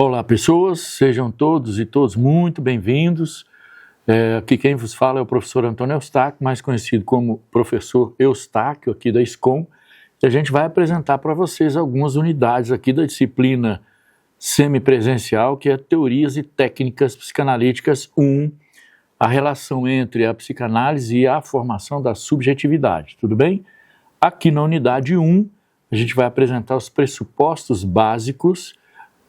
Olá pessoas, sejam todos e todas muito bem-vindos. Aqui quem vos fala é o professor Antônio Eustáquio, mais conhecido como professor Eustáquio aqui da SCOM, e a gente vai apresentar para vocês algumas unidades aqui da disciplina semipresencial, que é Teorias e Técnicas Psicanalíticas 1, a relação entre a psicanálise e a formação da subjetividade, tudo bem? Aqui na unidade 1, a gente vai apresentar os pressupostos básicos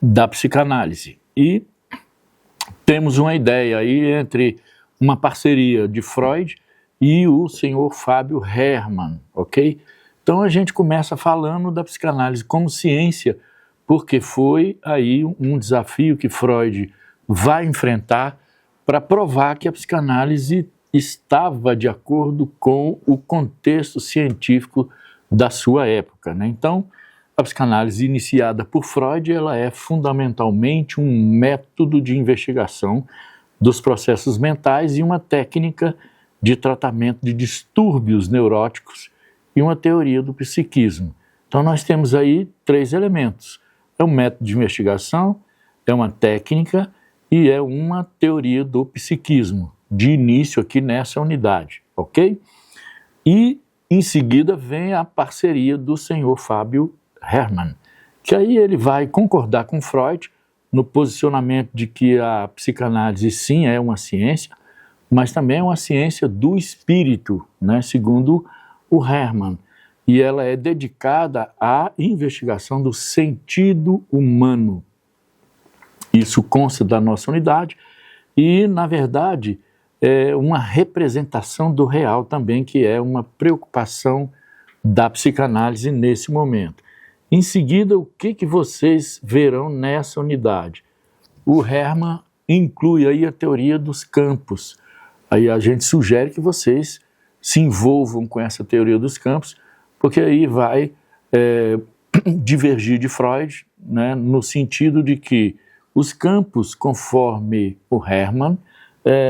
da psicanálise. E temos uma ideia aí entre uma parceria de Freud e o senhor Fábio Hermann, ok? Então a gente começa falando da psicanálise como ciência, porque foi aí um desafio que Freud vai enfrentar para provar que a psicanálise estava de acordo com o contexto científico da sua época, né? Então, a psicanálise iniciada por Freud, ela é fundamentalmente um método de investigação dos processos mentais e uma técnica de tratamento de distúrbios neuróticos e uma teoria do psiquismo. Então nós temos aí três elementos: é um método de investigação, é uma técnica e é uma teoria do psiquismo, de início aqui nessa unidade, ok? E em seguida vem a parceria do senhor Fábio Hermann, que aí ele vai concordar com Freud no posicionamento de que a psicanálise sim é uma ciência, mas também é uma ciência do espírito, né, segundo o Hermann, e ela é dedicada à investigação do sentido humano. Isso consta da nossa unidade e, na verdade, é uma representação do real também, que é uma preocupação da psicanálise nesse momento. Em seguida, o que vocês verão nessa unidade? O Hermann inclui aí a teoria dos campos. Aí a gente sugere que vocês se envolvam com essa teoria dos campos, porque aí vai divergir de Freud, né, no sentido de que os campos, conforme o Hermann,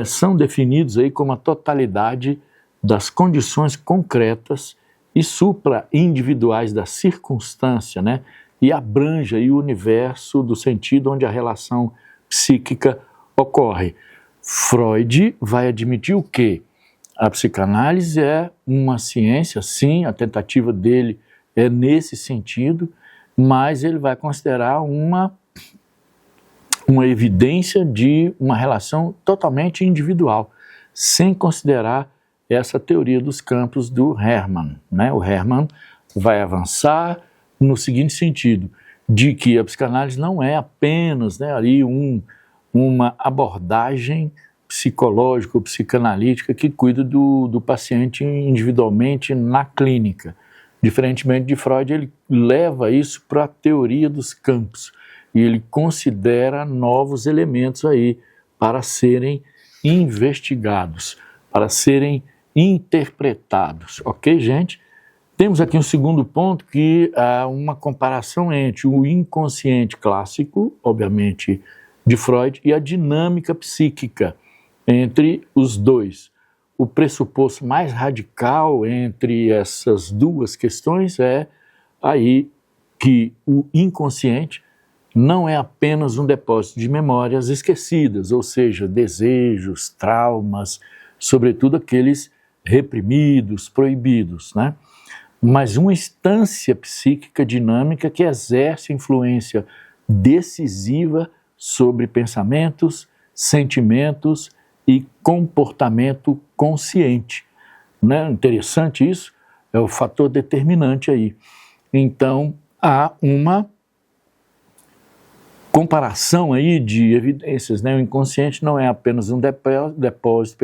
são definidos aí como a totalidade das condições concretas e supra-individuais da circunstância, né? E abrange aí o universo do sentido onde a relação psíquica ocorre. Freud vai admitir o quê? A psicanálise é uma ciência, sim, a tentativa dele é nesse sentido, mas ele vai considerar uma evidência de uma relação totalmente individual, sem considerar essa teoria dos campos do Hermann, né? O Hermann vai avançar no seguinte sentido, de que a psicanálise não é apenas, né, ali uma abordagem psicológica ou psicanalítica que cuida do paciente individualmente na clínica. Diferentemente de Freud, ele leva isso para a teoria dos campos e ele considera novos elementos aí para serem investigados, para serem interpretados, ok, gente? Temos aqui um segundo ponto, que é uma comparação entre o inconsciente clássico, obviamente, de Freud, e a dinâmica psíquica entre os dois. O pressuposto mais radical entre essas duas questões é aí que o inconsciente não é apenas um depósito de memórias esquecidas, ou seja, desejos, traumas, sobretudo aqueles reprimidos, proibidos, né? Mas uma instância psíquica dinâmica que exerce influência decisiva sobre pensamentos, sentimentos e comportamento consciente, né? Interessante isso, é o fator determinante aí. Então, há uma comparação aí de evidências, né? O inconsciente não é apenas um depósito,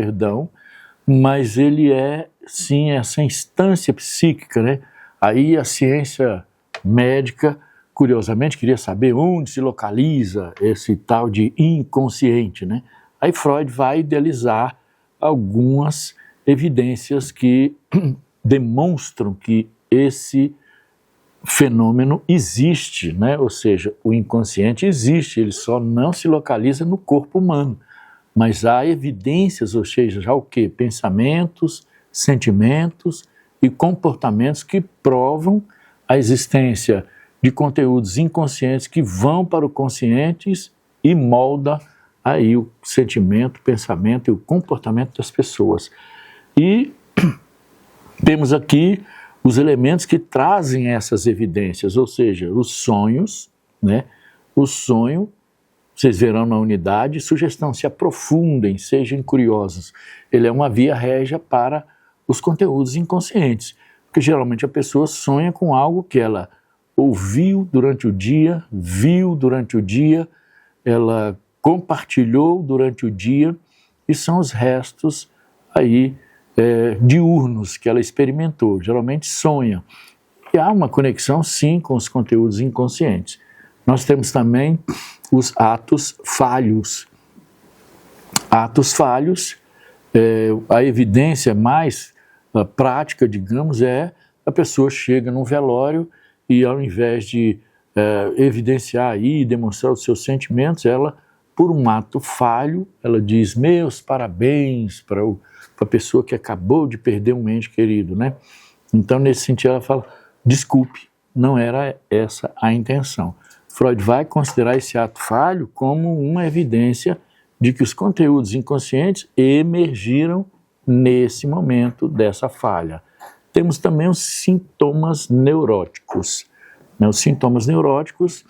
mas ele é, sim, essa instância psíquica, né? Aí a ciência médica, curiosamente, queria saber onde se localiza esse tal de inconsciente, né? Aí Freud vai idealizar algumas evidências que demonstram que esse fenômeno existe, né? Ou seja, o inconsciente existe, ele só não se localiza no corpo humano. Mas há evidências, ou seja, já o quê? Pensamentos, sentimentos e comportamentos que provam a existência de conteúdos inconscientes que vão para o consciente e molda aí o sentimento, o pensamento e o comportamento das pessoas. E temos aqui os elementos que trazem essas evidências, ou seja, os sonhos, né? O sonho, vocês verão na unidade, sugestão, se aprofundem, sejam curiosos. Ele é uma via régia para os conteúdos inconscientes, porque geralmente a pessoa sonha com algo que ela ouviu durante o dia, viu durante o dia, ela compartilhou durante o dia, e são os restos aí diurnos que ela experimentou, geralmente sonha. E há uma conexão sim com os conteúdos inconscientes. Nós temos também os atos falhos. Atos falhos, a evidência mais prática, digamos, é a pessoa chega num velório e ao invés de evidenciar aí e demonstrar os seus sentimentos, ela, por um ato falho, ela diz meus parabéns para a pessoa que acabou de perder um ente querido, né? Então, nesse sentido, ela fala, desculpe, não era essa a intenção. Freud vai considerar esse ato falho como uma evidência de que os conteúdos inconscientes emergiram nesse momento dessa falha. Temos também os sintomas neuróticos. Os sintomas neuróticos,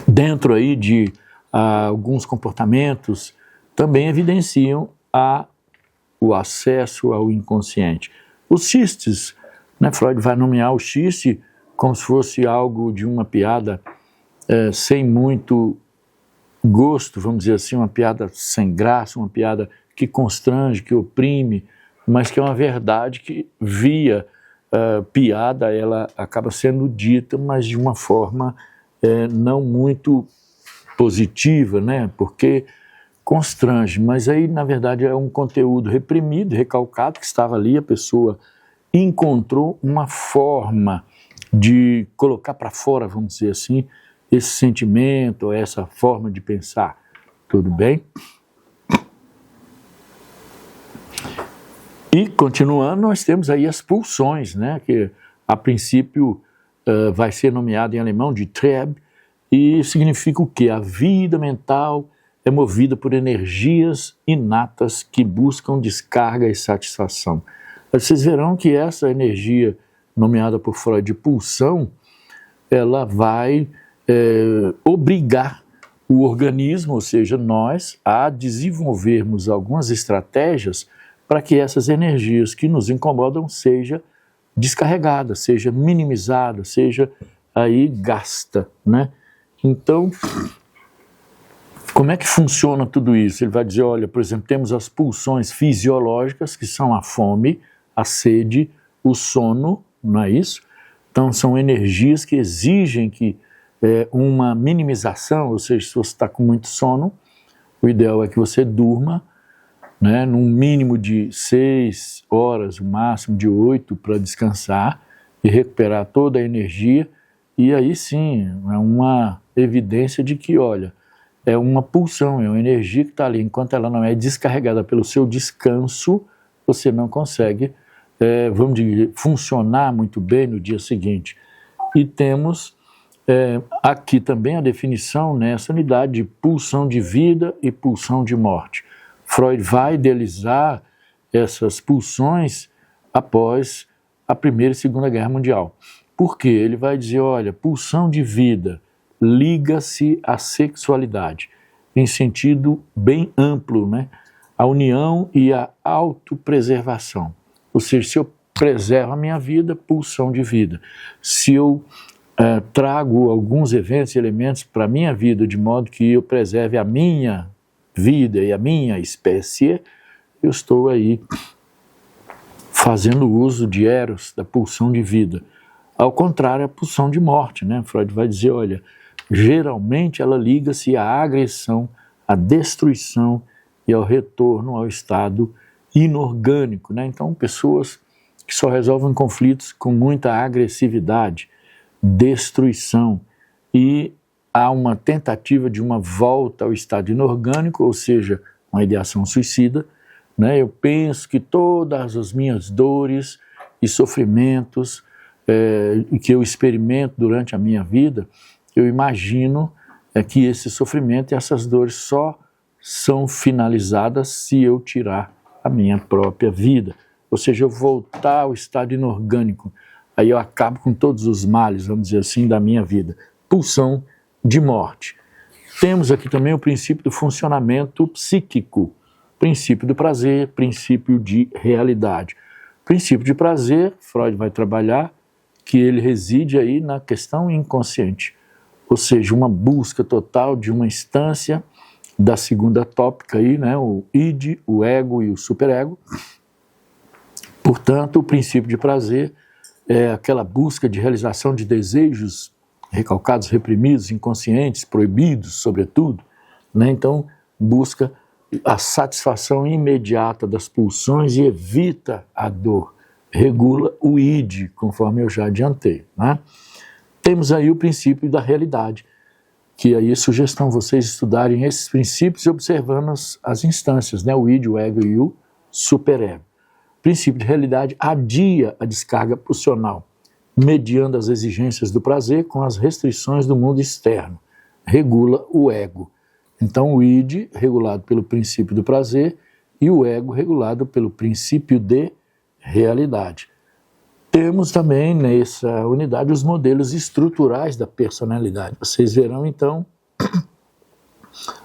dentro aí de alguns comportamentos, também evidenciam o acesso ao inconsciente. Os xistes, né, Freud vai nomear o xiste como se fosse algo de uma piada sem muito gosto, vamos dizer assim, uma piada sem graça, uma piada que constrange, que oprime, mas que é uma verdade que via piada ela acaba sendo dita, mas de uma forma não muito positiva, né? Porque constrange, mas aí na verdade é um conteúdo reprimido, recalcado, que estava ali, a pessoa encontrou uma forma de colocar para fora, vamos dizer assim, esse sentimento, essa forma de pensar. Tudo bem? E continuando, nós temos aí as pulsões, né, que a princípio vai ser nomeado em alemão de Trieb, e significa o quê? A vida mental é movida por energias inatas que buscam descarga e satisfação. Vocês verão que essa energia, nomeada por Freud de pulsão, ela vai obrigar o organismo, ou seja, nós, a desenvolvermos algumas estratégias para que essas energias que nos incomodam seja descarregada, seja minimizada, seja aí gasta, né? Então, como é que funciona tudo isso? Ele vai dizer, olha, por exemplo, temos as pulsões fisiológicas, que são a fome, a sede, o sono, não é isso? Então, são energias que exigem que uma minimização, ou seja, se você está com muito sono, o ideal é que você durma, né, num mínimo de 6 horas, o máximo de 8, para descansar e recuperar toda a energia. E aí sim, é uma evidência de que, olha, é uma pulsão, é uma energia que está ali. Enquanto ela não é descarregada pelo seu descanso, você não consegue, vamos dizer, funcionar muito bem no dia seguinte. E temos aqui também a definição nessa unidade de pulsão de vida e pulsão de morte. Freud vai idealizar essas pulsões após a Primeira e Segunda Guerra Mundial. Por quê? Ele vai dizer, olha, pulsão de vida liga-se à sexualidade, em sentido bem amplo, né? A união e a autopreservação. Ou seja, se eu preservo a minha vida, pulsão de vida. Se eu trago alguns eventos e elementos para a minha vida, de modo que eu preserve a minha vida e a minha espécie, eu estou aí fazendo uso de Eros, da pulsão de vida. Ao contrário, a pulsão de morte, né? Freud vai dizer, olha, geralmente ela liga-se à agressão, à destruição e ao retorno ao estado inorgânico, né? Então, pessoas que só resolvem conflitos com muita agressividade, destruição, e há uma tentativa de uma volta ao estado inorgânico, ou seja, uma ideação suicida, né? Eu penso que todas as minhas dores e sofrimentos que eu experimento durante a minha vida, eu imagino que esse sofrimento e essas dores só são finalizadas se eu tirar a minha própria vida. Ou seja, eu voltar ao estado inorgânico. Aí eu acabo com todos os males, vamos dizer assim, da minha vida. Pulsão de morte. Temos aqui também o princípio do funcionamento psíquico. Princípio do prazer, princípio de realidade. Princípio de prazer, Freud vai trabalhar, que ele reside aí na questão inconsciente. Ou seja, uma busca total de uma instância da segunda tópica aí, né, o id, o ego e o superego. Portanto, o princípio de prazer é aquela busca de realização de desejos recalcados, reprimidos, inconscientes, proibidos, sobretudo, né? Então, busca a satisfação imediata das pulsões e evita a dor. Regula o id, conforme eu já adiantei, né? Temos aí o princípio da realidade, que aí é sugestão vocês estudarem esses princípios e observando as instâncias, né? O id, o ego e o superego. O princípio de realidade adia a descarga pulsional, mediando as exigências do prazer com as restrições do mundo externo. Regula o ego. Então o id regulado pelo princípio do prazer e o ego regulado pelo princípio de realidade. Temos também nessa unidade os modelos estruturais da personalidade. Vocês verão então,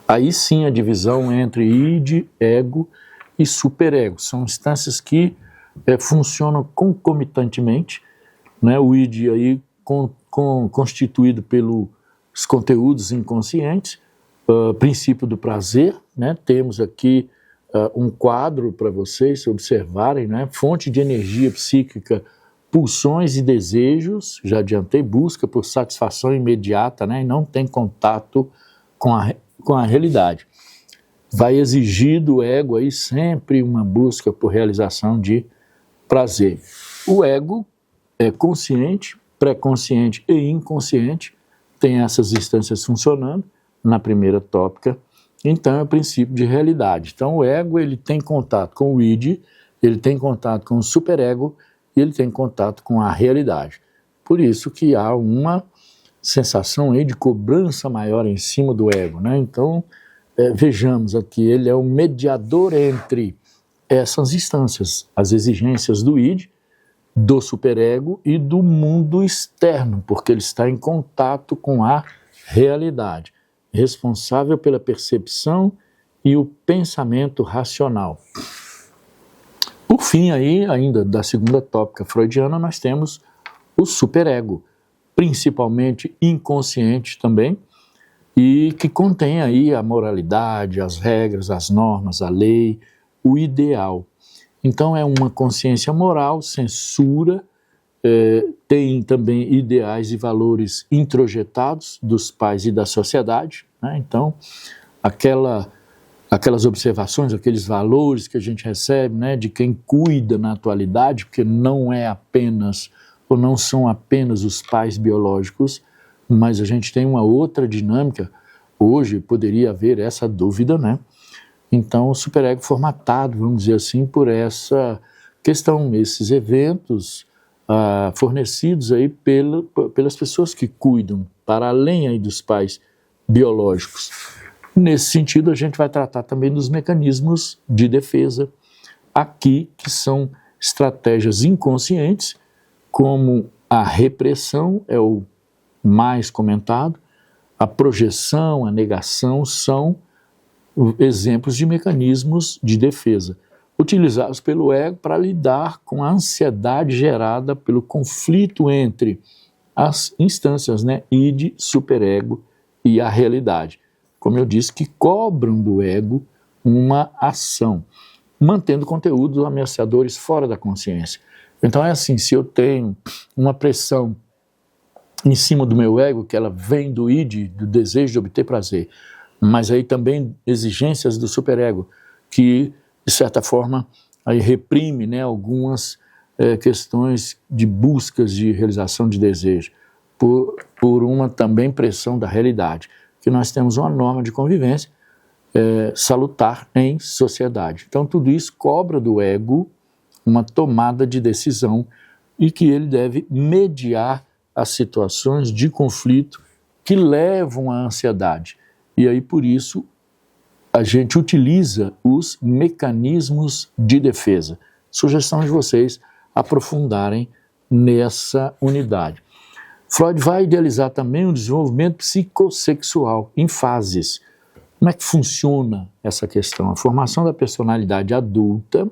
aí sim a divisão entre id, ego e superego. São instâncias que funcionam concomitantemente, né? O id aí constituído pelos conteúdos inconscientes, princípio do prazer, né? Temos aqui um quadro para vocês observarem, né? Fonte de energia psíquica, pulsões e desejos, já adiantei, busca por satisfação imediata, né? E não tem contato com a realidade. Vai exigir do ego aí sempre uma busca por realização de prazer. O ego é consciente, pré-consciente e inconsciente, tem essas instâncias funcionando na primeira tópica, então é o princípio de realidade. Então o ego ele tem contato com o id, ele tem contato com o superego e ele tem contato com a realidade. Por isso que há uma sensação aí de cobrança maior em cima do ego, né? Então vejamos aqui, ele é o mediador entre essas instâncias, as exigências do id, do superego e do mundo externo, porque ele está em contato com a realidade, responsável pela percepção e o pensamento racional. Por fim, aí, ainda da segunda tópica freudiana, nós temos o superego, principalmente inconsciente também, e que contém aí a moralidade, as regras, as normas, a lei, o ideal. Então é uma consciência moral, censura, tem também ideais e valores introjetados dos pais e da sociedade, né? Então aquelas observações, aqueles valores que a gente recebe, né, de quem cuida na atualidade, porque não é apenas, ou não são apenas os pais biológicos, mas a gente tem uma outra dinâmica. Hoje poderia haver essa dúvida, né? Então o superego formatado, vamos dizer assim, por essa questão, esses eventos fornecidos aí pelas pessoas que cuidam, para além aí dos pais biológicos. Nesse sentido, a gente vai tratar também dos mecanismos de defesa aqui, que são estratégias inconscientes, como a repressão, é o mais comentado, a projeção, a negação, são exemplos de mecanismos de defesa, utilizados pelo ego para lidar com a ansiedade gerada pelo conflito entre as instâncias, né, id, superego e a realidade. Como eu disse, que cobram do ego uma ação, mantendo conteúdos ameaçadores fora da consciência. Então é assim, se eu tenho uma pressão em cima do meu ego, que ela vem do id, do desejo de obter prazer, mas aí também exigências do superego, que de certa forma aí reprime, né, algumas questões de buscas de realização de desejo, por uma também pressão da realidade, que nós temos uma norma de convivência salutar em sociedade. Então tudo isso cobra do ego uma tomada de decisão e que ele deve mediar as situações de conflito que levam à ansiedade. E aí, por isso, a gente utiliza os mecanismos de defesa. Sugestão de vocês aprofundarem nessa unidade. Freud vai idealizar também o desenvolvimento psicossexual em fases. Como é que funciona essa questão? A formação da personalidade adulta,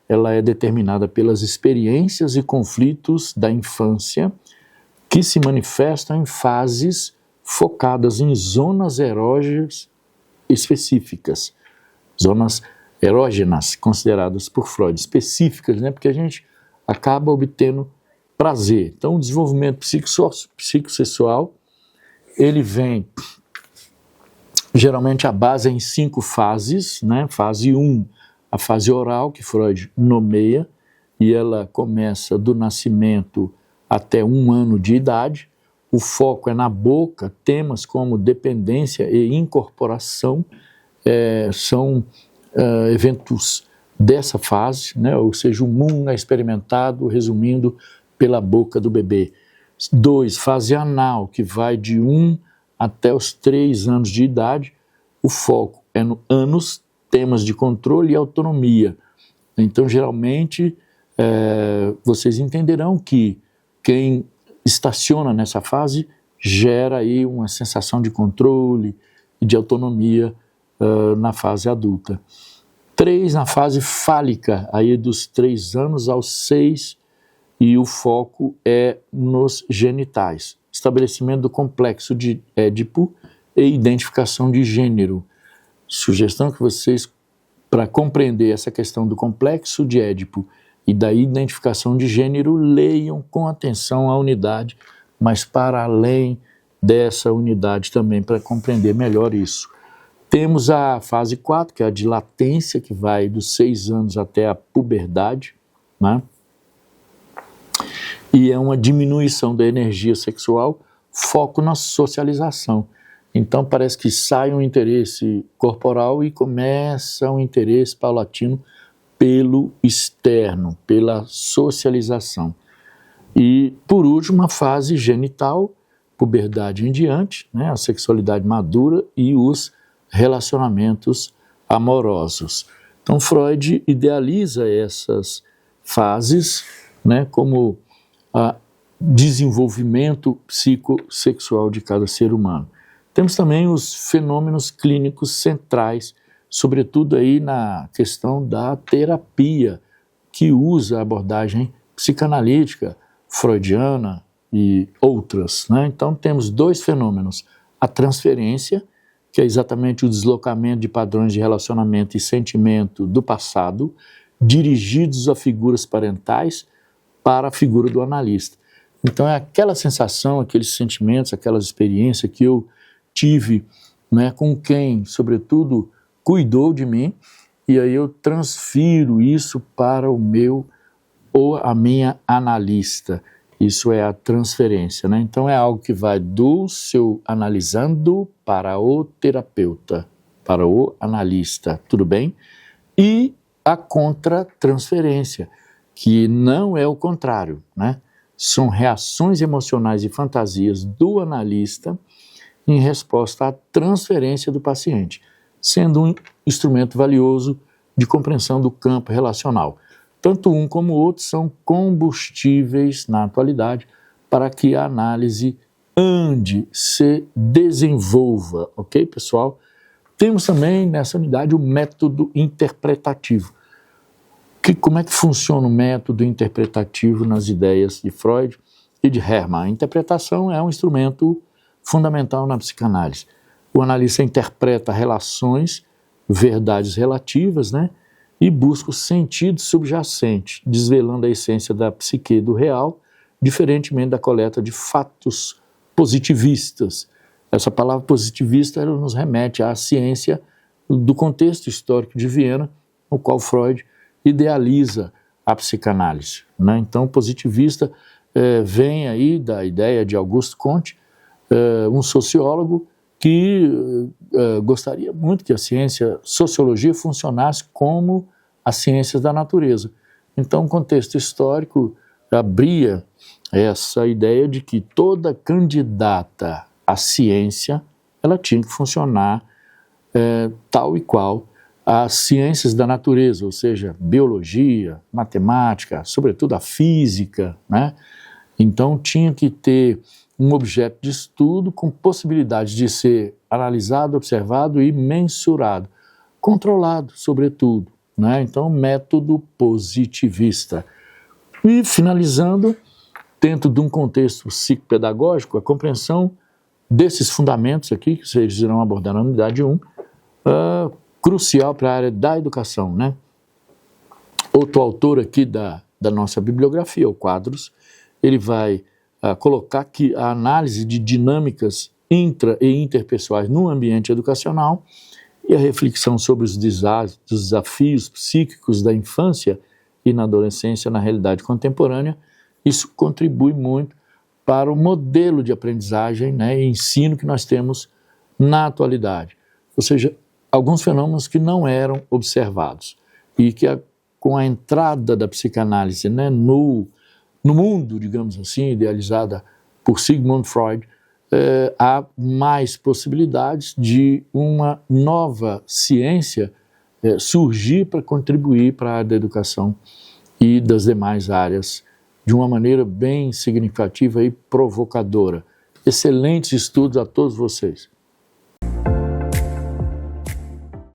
ela é determinada pelas experiências e conflitos da infância que se manifestam em fases focadas em zonas erógenas específicas, zonas erógenas consideradas por Freud, específicas, né? Porque a gente acaba obtendo prazer. Então, o desenvolvimento psicossexual, ele vem, geralmente a base é em 5 fases, né? Fase 1, a fase oral, que Freud nomeia, e ela começa do nascimento até 1 ano de idade. O foco é na boca, temas como dependência e incorporação são eventos dessa fase, né? Ou seja, o mundo é experimentado, resumindo, pela boca do bebê. 2, fase anal, que vai de 1 até os 3 anos de idade. O foco é no ânus, temas de controle e autonomia. Então, geralmente, vocês entenderão que quem estaciona nessa fase gera aí uma sensação de controle e de autonomia na fase adulta. 3, na fase fálica, aí dos 3 anos aos 6, e o foco é nos genitais. Estabelecimento do complexo de Édipo e identificação de gênero. Sugestão que vocês, para compreender essa questão do complexo de Édipo e da identificação de gênero, leiam com atenção a unidade, mas para além dessa unidade também, para compreender melhor isso. Temos a fase 4, que é a de latência, que vai dos 6 anos até a puberdade, né? E é uma diminuição da energia sexual, foco na socialização. Então parece que sai um interesse corporal e começa um interesse paulatino pelo externo, pela socialização. E, por último, a fase genital, puberdade em diante, né, a sexualidade madura e os relacionamentos amorosos. Então, Freud idealiza essas fases, né, como a desenvolvimento psicossexual de cada ser humano. Temos também os fenômenos clínicos centrais, sobretudo aí na questão da terapia, que usa a abordagem psicanalítica, freudiana e outras, né? Então temos 2 fenômenos, a transferência, que é exatamente o deslocamento de padrões de relacionamento e sentimento do passado, dirigidos a figuras parentais para a figura do analista. Então é aquela sensação, aqueles sentimentos, aquelas experiências que eu tive, né, com quem, sobretudo, cuidou de mim, e aí eu transfiro isso para o meu ou a minha analista. Isso é a transferência, né? Então é algo que vai do seu analisando para o terapeuta, para o analista, tudo bem? E a contratransferência, que não é o contrário, né? São reações emocionais e fantasias do analista em resposta à transferência do paciente, sendo um instrumento valioso de compreensão do campo relacional. Tanto um como o outro são combustíveis na atualidade para que a análise ande, se desenvolva, ok, pessoal? Temos também nessa unidade o método interpretativo. Como é que funciona o método interpretativo nas ideias de Freud e de Hermann? A interpretação é um instrumento fundamental na psicanálise. O analista interpreta relações, verdades relativas, né? E busca o sentido subjacente, desvelando a essência da psique do real, diferentemente da coleta de fatos positivistas. Essa palavra positivista ela nos remete à ciência do contexto histórico de Viena, no qual Freud idealiza a psicanálise, né? Então, positivista vem aí da ideia de Auguste Comte, um sociólogo que gostaria muito que a sociologia funcionasse como as ciências da natureza. Então, o contexto histórico abria essa ideia de que toda candidata à ciência, ela tinha que funcionar tal e qual as ciências da natureza, ou seja, biologia, matemática, sobretudo a física, né? Então tinha que ter um objeto de estudo com possibilidade de ser analisado, observado e mensurado, controlado, sobretudo, né? Então, método positivista. E finalizando, dentro de um contexto psicopedagógico, a compreensão desses fundamentos aqui, que vocês irão abordar na unidade 1, crucial para a área da educação, né? Outro autor aqui da nossa bibliografia, o Quadros, ele vai colocar que a análise de dinâmicas intra- e interpessoais no ambiente educacional e a reflexão sobre os desafios psíquicos da infância e na adolescência na realidade contemporânea, isso contribui muito para o modelo de aprendizagem, né, e ensino que nós temos na atualidade. Ou seja, alguns fenômenos que não eram observados e que com a entrada da psicanálise, né, no mundo, digamos assim, idealizada por Sigmund Freud, há mais possibilidades de uma nova ciência surgir para contribuir para a área da educação e das demais áreas de uma maneira bem significativa e provocadora. Excelentes estudos a todos vocês.